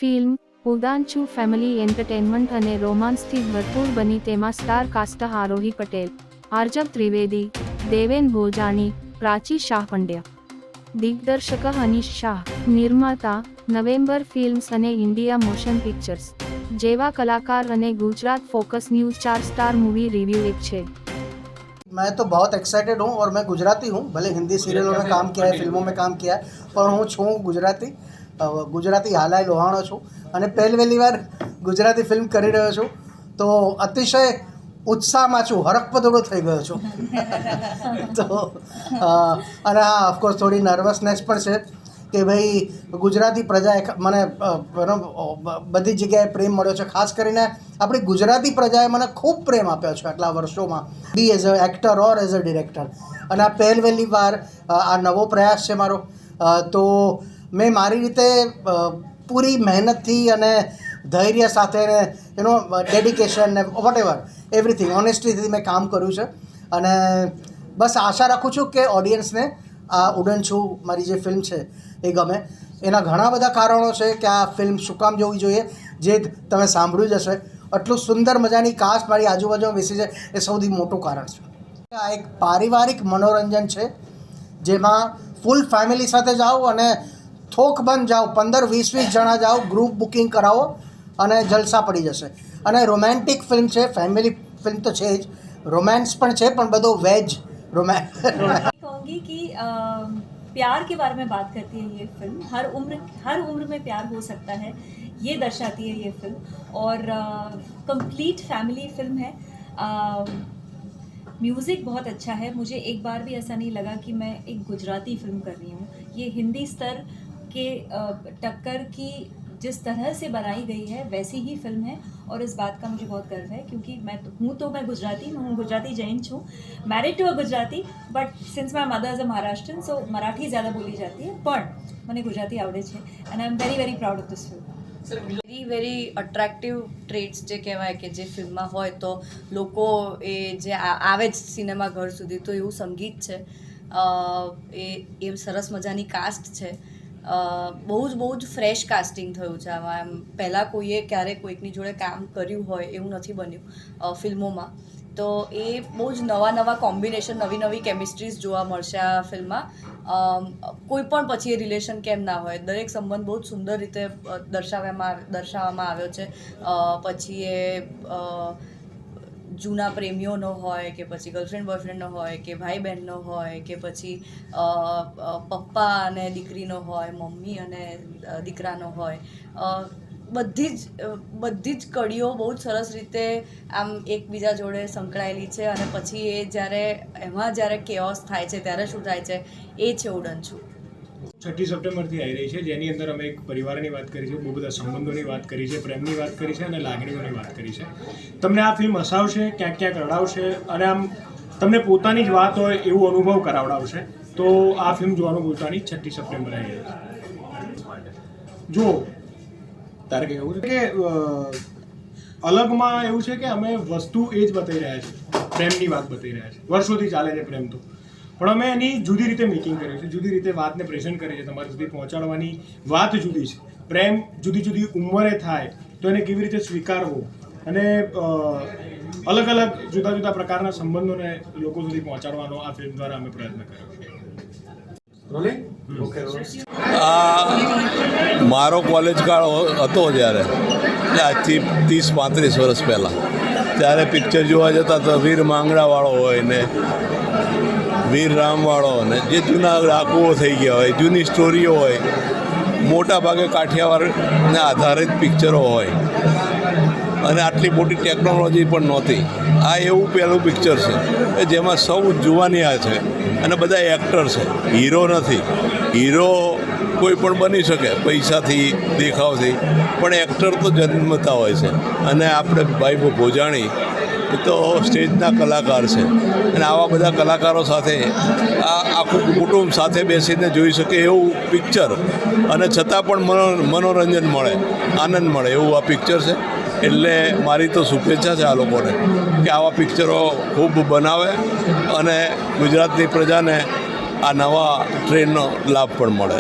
Film ઉડાનચુ family entertainment અને રોમાન્સથી ભરપૂર બની તેમાં સ્ટાર કાસ્ટ આરોહી પટેલ, આર્જવ ત્રિવેદી, દેવેન ભોજાણી, પ્રાચી શાહ પંડ્યા, દિગ્દર્શક અનીશ શાહ, નિર્માતા નવેમ્બર ફિલ્મ્સ અને ઇન્ડિયા મોશન પિક્ચર્સ જેવા કલાકાર અને Gujarat focus news 4 star movie review एक છે। मैं तो बहुत एक्साइटेड हूँ और मैं गुजराती हूँ, भले हिंदी सीरियलों में काम किया है, फिल्मों में काम किया है, પણ હું છું ગુજરાતી હાલાય લોહાણો છું અને પહેલી વાર ગુજરાતી ફિલ્મ કરી રહ્યો છું, તો અતિશય ઉત્સાહમાં છું, હરખપદોડો થઈ ગયો છું તો અને હા ઓફકોર્સ થોડી નર્વસનેસ પણ છે કે ભાઈ ગુજરાતી પ્રજાએ મને બધી જગ્યાએ પ્રેમ મળ્યો છે, ખાસ કરીને આપણી ગુજરાતી પ્રજાએ મને ખૂબ પ્રેમ આપ્યો છે આટલા વર્ષોમાં, be as a actor or as a director, અને આ પહેલી વાર આ નવો પ્રયાસ છે મારો, તો મેં મારી રીતે પૂરી મહેનતથી અને ધૈર્ય સાથે એનો ડેડિકેશન ને વોટ એવરીથિંગ ઓનેસ્ટીથી મેં કામ કર્યું છે, અને બસ આશા રાખું છું કે ઓડિયન્સને આ ઉડનછુ મારી જે ફિલ્મ છે એ ગમે। એના ઘણા બધા કારણો છે કે આ ફિલ્મ શું કામ જોવી જોઈએ, જે તમે સાંભળ્યું જ હશે, આટલું સુંદર મજાની કાસ્ટ મારી આજુબાજુમાં બેસી છે એ સૌથી મોટું કારણ છે। આ એક પારિવારિક મનોરંજન છે જેમાં ફૂલ ફેમિલી સાથે જાઓ અને થોક બંધ જાઓ, 15-20 જણા જાઓ, ગ્રુપ બુકિંગ કરાવો અને જલસા પડી જશે। અને રોમેન્ટિક ફિલ્મ છે, ફેમિલી ફિલ્મ તો છે જ, રોમેન્સ પણ છે, પણ બધો વેજ रोमांस कहूँगी कि प्यार के बारे में बात करती है ये फिल्म। हर उम्र में प्यार हो सकता है, ये दर्शाती है ये फिल्म, और कंप्लीट फैमिली फिल्म है। म्यूज़िक बहुत अच्छा है, मुझे एक बार भी ऐसा नहीं लगा कि मैं एक गुजराती फिल्म कर रही हूँ। ये हिंदी स्तर के टक्कर की जिस तरह से बनाई गई है वैसी ही फिल्म है, और इस बात का मुझे बहुत गर्व है क्योंकि मैं गुजराती जैन छूँ, married to a Gujarati, but since my mother is a Maharashtrian, so Marathi ज़्यादा बोली जाती है, પણ મને ગુજરાતી આવડે છે, and I am very proud of this film. Very attractive traits જે કહેવાય કે જે ફિલ્મમાં હોય તો લોકો એ જે આવે જ સિનેમા ઘર સુધી, તો એવું સંગીત છે, એ સરસ મજાની કાસ્ટ છે, બહુ જ ફ્રેશ કાસ્ટિંગ થયું છે આમાં, એમ પહેલાં કોઈએ ક્યારેય કોઈકની જોડે કામ કર્યું હોય એવું નથી બન્યું ફિલ્મોમાં, તો એ બહુ જ નવા કોમ્બિનેશન, નવી કેમિસ્ટ્રીઝ જોવા મળશે આ ફિલ્મમાં। કોઈ પણ પછી એ રિલેશન કેમ ના હોય, દરેક સંબંધ બહુ જ સુંદર રીતે દર્શાવવામાં આવ્યો છે, પછી એ જૂના પ્રેમીઓનો હોય કે પછી ગર્લફ્રેન્ડ બોયફ્રેન્ડનો હોય કે ભાઈ બહેનનો હોય કે પછી પપ્પા અને દીકરીનો હોય, મમ્મી અને દીકરાનો હોય, બધી જ કડીઓ બહુ જ સરસ રીતે આમ એકબીજા જોડે સંકળાયેલી છે, અને પછી એ જ્યારે કેઓસ થાય છે ત્યારે શું થાય છે એ છે ઉડનછુ। 6 સપ્ટેમ્બરથી આવી રહી છે, જેની અંદર અમે એક પરિવારની વાત કરી છે, બહુ બધા સંબંધોની વાત કરી છે, પ્રેમની વાત કરી છે અને લાગણીઓની વાત કરી છે। તમને આ ફિલ્મ હસાવશે, ક્યાંક રડાવશે, અને આમ તમને પોતાની જ વાત હોય એવું અનુભવ કરાવડાવશે, તો આ ફિલ્મ જોવાનું ભૂલતા નહીં। 6 સપ્ટેમ્બરે આવી રહી છે। જો તારે કેવું છે કે અલગમાં એવું છે કે અમે વસ્તુ એ જ બતાવી રહ્યા છીએ, પ્રેમની વાત બતાવી રહ્યા છીએ, વર્ષોથી ચાલે છે પ્રેમ, તો પણ અમે એની જુદી રીતે મેકિંગ કરી છે, જુદી રીતે વાતને પ્રેઝન્ટ કરી છે, તમારા સુધી પહોંચાડવાની વાત જુદી છે। પ્રેમ જુદી ઉંમરે થાય તો એને કેવી રીતે સ્વીકારવો, અને અલગ જુદા પ્રકારના સંબંધોને લોકો સુધી પહોંચાડવાનો આ ફિલ્મ દ્વારા અમે પ્રયત્ન કર્યો છે। મારો કોલેજ કાળ હતો જ્યારે, આજથી 30-35 વર્ષ પહેલાં, ત્યારે પિક્ચર જોવા જતા તો વીર માંગડાવાળો હોય ને વીર રામવાળો ને જે જૂના ડાકુઓ થઈ ગયા હોય, જૂની સ્ટોરીઓ હોય, મોટા ભાગે કાઠિયાવાડને આધારિત પિક્ચરો હોય, અને આટલી મોટી ટેકનોલોજી પણ નહોતી। આ એવું પહેલું પિક્ચર છે કે જેમાં સૌ જુવાનિયા છે અને બધા એક્ટર છે, હીરો નથી। હીરો કોઈ પણ બની શકે પૈસાથી, દેખાવથી, પણ એક્ટર તો જન્મતા હોય છે, અને આપણે ભાઈ ભોજાણી એ તો સ્ટેજના કલાકાર છે, અને આવા બધા કલાકારો સાથે આ આખું કુટુંબ સાથે બેસીને જોઈ શકે એવું પિક્ચર, અને છતાં પણ મનોરંજન મળે, આનંદ મળે એવું આ પિક્ચર છે। એટલે મારી તો શુભેચ્છા છે આ લોકોને કે આવા પિક્ચરો ખૂબ બનાવે અને ગુજરાતની પ્રજાને આ નવા ટ્રેન્ડનો લાભ પણ મળે।